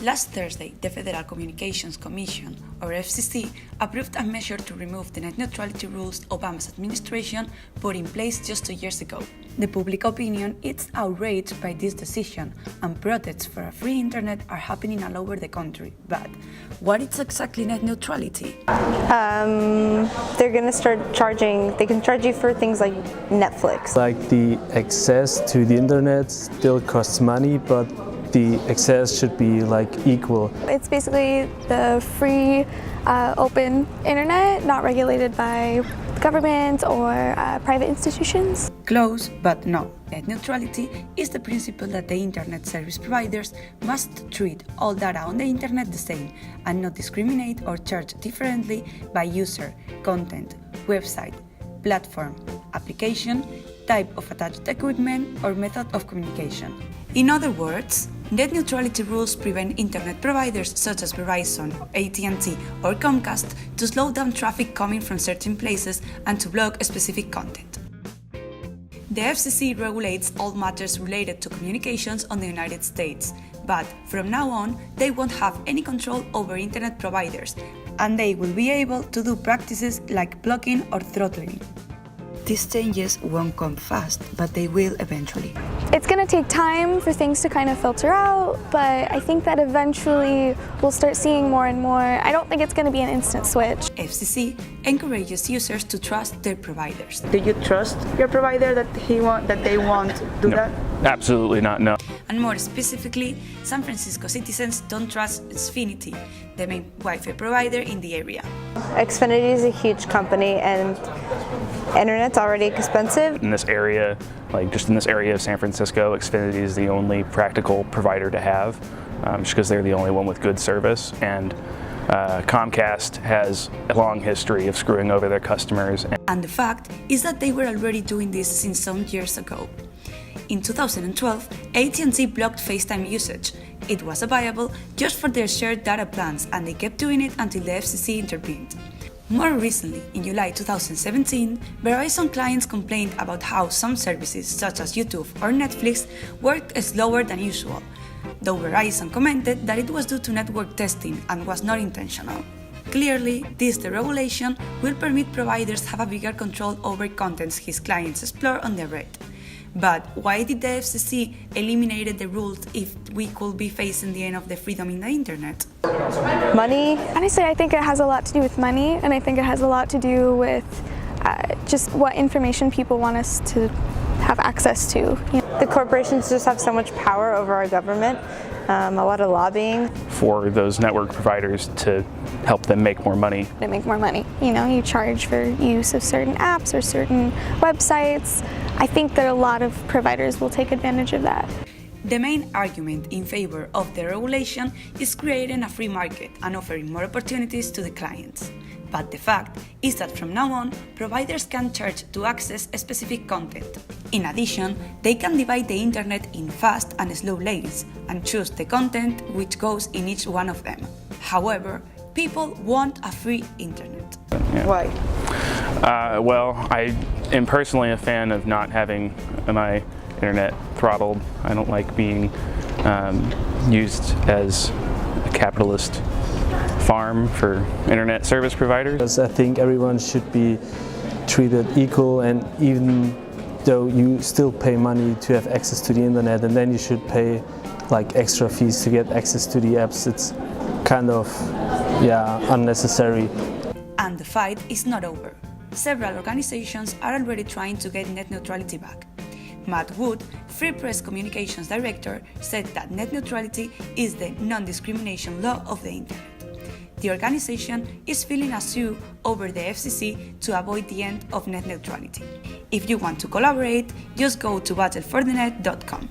Last Thursday, the Federal Communications Commission, or FCC, approved a measure to remove the net neutrality rules Obama's administration put in place just 2 years ago. The public opinion is outraged by this decision, and protests for a free internet are happening all over the country. But what is exactly net neutrality? They're going to start charging, they can charge you for things like Netflix. Like the access to the internet still costs money, but the access should be like equal. It's basically the free, open internet, not regulated by government or private institutions. Close, but no. Net neutrality is the principle that the internet service providers must treat all data on the internet the same and not discriminate or charge differently by user, content, website, platform, application, type of attached equipment, or method of communication. In other words, net neutrality rules prevent internet providers such as Verizon, AT&T, or Comcast to slow down traffic coming from certain places and to block specific content. The FCC regulates all matters related to communications on the United States, but from now on, they won't have any control over internet providers, and they will be able to do practices like blocking or throttling. These changes won't come fast, but they will eventually. It's going to take time for things to kind of filter out, but I think that eventually we'll start seeing more and more. I don't think it's going to be an instant switch. FCC encourages users to trust their providers. Do you trust your provider that they won't do that? Absolutely not, no. And more specifically, San Francisco citizens don't trust Xfinity, the main Wi-Fi provider in the area. Xfinity is a huge company and internet's already expensive. In this area, just in this area of San Francisco, Xfinity is the only practical provider to have, just because they're the only one with good service. And Comcast has a long history of screwing over their customers. And the fact is that they were already doing this since some years ago. In 2012, AT&T blocked FaceTime usage. It was viable just for their shared data plans, and they kept doing it until the FCC intervened. More recently, in July 2017, Verizon clients complained about how some services, such as YouTube or Netflix, worked slower than usual, though Verizon commented that it was due to network testing and was not intentional. Clearly, this deregulation will permit providers have a bigger control over contents his clients explore on the red. But why did the FCC eliminate the rules if we could be facing the end of the freedom in the internet? Money. Honestly, I think it has a lot to do with money, and I think it has a lot to do with just what information people want us to have access to. The corporations just have so much power over our government, a lot of lobbying. For those network providers to help them make more money. To make more money. You charge for use of certain apps or certain websites. I think that a lot of providers will take advantage of that. The main argument in favor of the regulation is creating a free market and offering more opportunities to the clients. But the fact is that from now on, providers can charge to access specific content. In addition, they can divide the internet in fast and slow lanes and choose the content which goes in each one of them. However, people want a free internet. Yeah. Why? Well, I am personally a fan of not having my internet throttled. I don't like being used as a capitalist farm for internet service providers. I think everyone should be treated equal, and even though you still pay money to have access to the internet, and then you should pay extra fees to get access to the apps, it's kind of unnecessary. And the fight is not over. Several organizations are already trying to get net neutrality back. Matt Wood, Free Press Communications Director, said that net neutrality is the non-discrimination law of the internet. The organization is filing a suit over the FCC to avoid the end of net neutrality. If you want to collaborate, just go to battleforthenet.com.